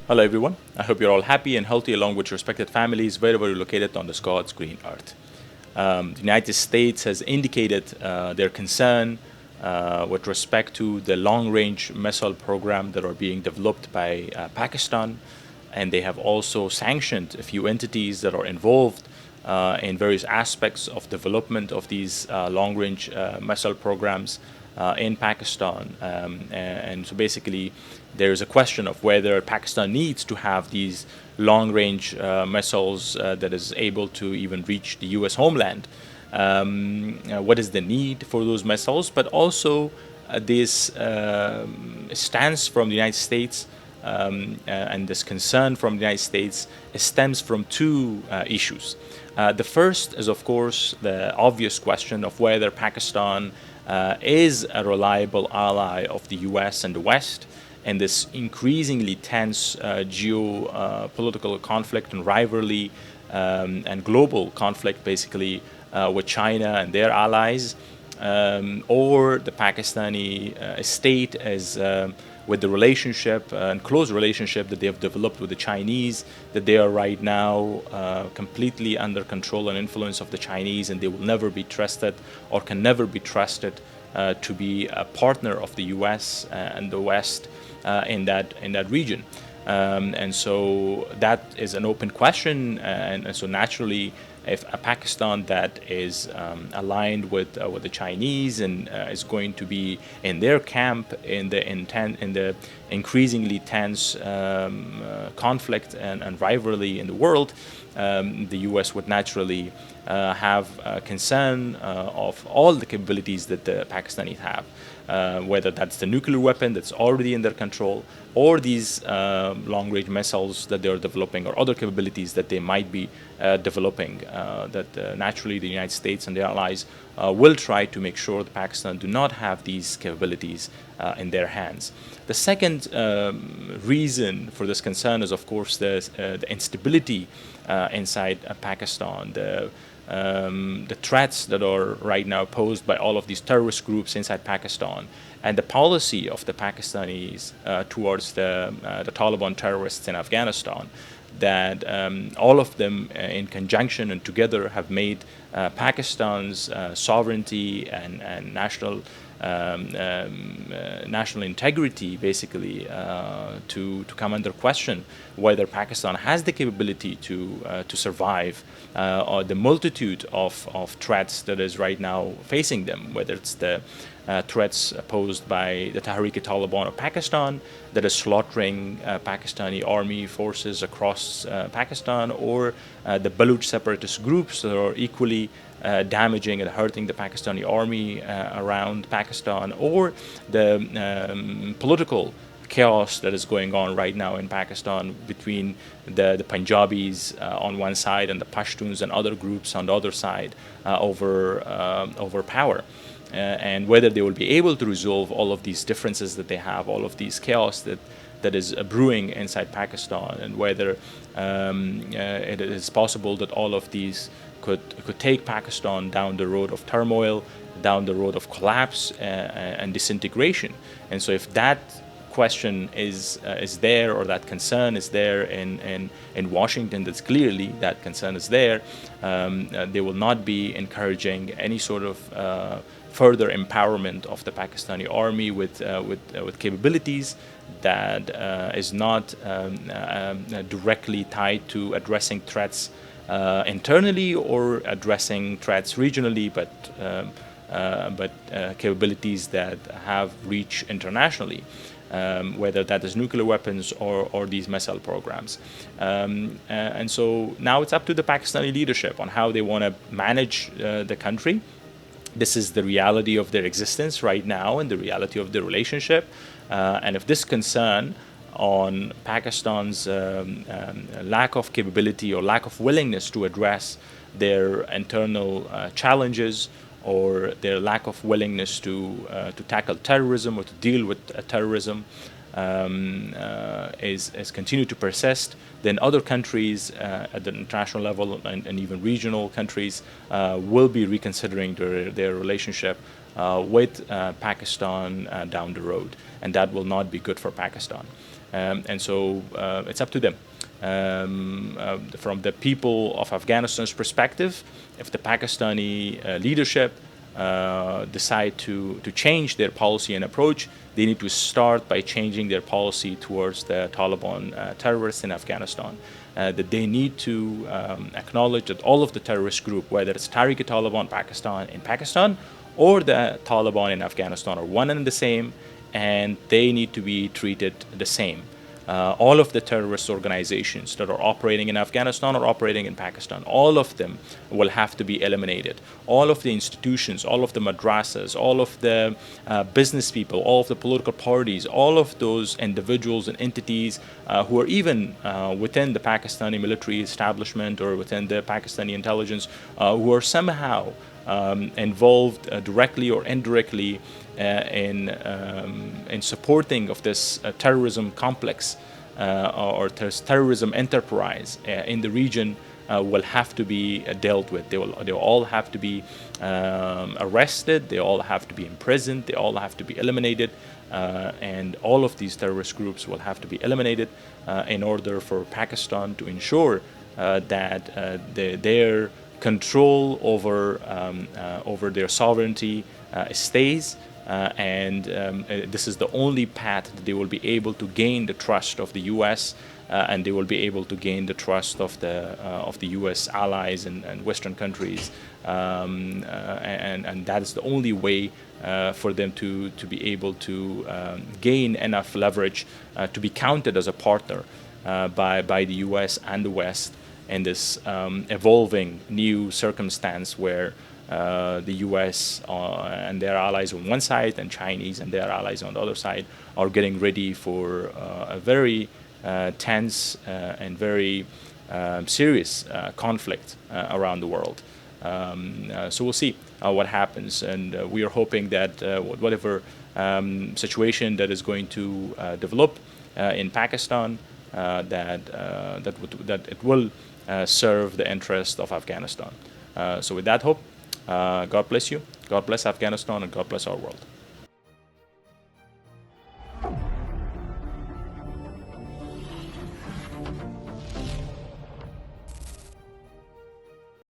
Hello, everyone. I hope you're all happy and healthy along with your respected families wherever you're located on this God's green earth. The United States has indicated their concern with respect to the long range missile program that are being developed by Pakistan, and they have also sanctioned a few entities that are involved in various aspects of development of these long range missile programs in Pakistan. And so basically, there is a question of whether Pakistan needs to have these long range missiles that is able to even reach the US homeland. What is the need for those missiles? But also, this stance from the United States and this concern from the United States stems from two issues. The first is, of course, the obvious question of whether Pakistan is a reliable ally of the US and the West in this increasingly tense geopolitical conflict and rivalry and global conflict, basically, with China and their allies, or the Pakistani state as with the relationship and close relationship that they have developed with the Chinese, that they are right now completely under control and influence of the Chinese, and they will never be trusted or can never be trusted to be a partner of the U.S. And the West in that region. And so that is an open question, and so naturally, if a Pakistan that is aligned with the Chinese and is going to be in their camp in the increasingly tense conflict and rivalry in the world, the U.S. would naturally have concern of all the capabilities that the Pakistanis have. Whether that's the nuclear weapon that's already in their control, or these long-range missiles that they're developing, or other capabilities that they might be developing, that naturally the United States and their allies will try to make sure that Pakistan do not have these capabilities in their hands. The second reason for this concern is, of course, the instability inside Pakistan, the threats that are right now posed by all of these terrorist groups inside Pakistan, and the policy of the Pakistanis towards the Taliban terrorists in Afghanistan, that all of them in conjunction and together have made Pakistan's sovereignty and national integrity, basically, to come under question, whether Pakistan has the capability to survive the multitude of threats that is right now facing them, whether it's the threats posed by the Tehrik-e-Taliban of Pakistan that is slaughtering Pakistani army forces across Pakistan, or the Baluch separatist groups that are equally damaging and hurting the Pakistani army around Pakistan, or the political chaos that is going on right now in Pakistan between the Punjabis on one side and the Pashtuns and other groups on the other side over power. And whether they will be able to resolve all of these differences that they have, all of these chaos that is brewing inside Pakistan, and whether it is possible that all of these could take Pakistan down the road of turmoil, down the road of collapse and disintegration. And so, if that question is there, or that concern is there in Washington, that's clearly that concern is there, they will not be encouraging any sort of further empowerment of the Pakistani army with capabilities that is not directly tied to addressing threats internally or addressing threats regionally, but capabilities that have reach internationally, whether that is nuclear weapons or these missile programs. And so now it's up to the Pakistani leadership on how they want to manage the country. This is the reality of their existence right now and the reality of their relationship. And if this concern on Pakistan's lack of capability or lack of willingness to address their internal challenges, or their lack of willingness to tackle terrorism or to deal with terrorism is continued to persist, then other countries at the international level and even regional countries will be reconsidering their relationship with Pakistan down the road, and that will not be good for Pakistan. And so it's up to them. From the people of Afghanistan's perspective, if the Pakistani leadership decide to change their policy and approach, they need to start by changing their policy towards the Taliban terrorists in Afghanistan. That they need to acknowledge that all of the terrorist group, whether it's Tariq-e-Taliban Pakistan or the Taliban in Afghanistan, are one and the same, and they need to be treated the same. All of the terrorist organizations that are operating in Afghanistan or operating in Pakistan, all of them will have to be eliminated. All of the institutions, all of the madrasas, all of the business people, all of the political parties, all of those individuals and entities who are even within the Pakistani military establishment or within the Pakistani intelligence who are somehow involved directly or indirectly in supporting of this terrorism complex or terrorism enterprise in the region will have to be dealt with. They will all have to be arrested. They all have to be imprisoned. They all have to be eliminated. And all of these terrorist groups will have to be eliminated in order for Pakistan to ensure that their control over their sovereignty stays. And this is the only path that they will be able to gain the trust of the U.S. And they will be able to gain the trust of the U.S. allies and Western countries, and that is the only way for them to be able to gain enough leverage to be counted as a partner by the U.S. and the West in this evolving new circumstance where the U.S. And their allies on one side and Chinese and their allies on the other side are getting ready for a very tense and very serious conflict around the world. So we'll see what happens, and we are hoping that whatever situation that is going to develop in Pakistan, that it will serve the interest of Afghanistan. So with that hope, God bless you, God bless Afghanistan, and God bless our world.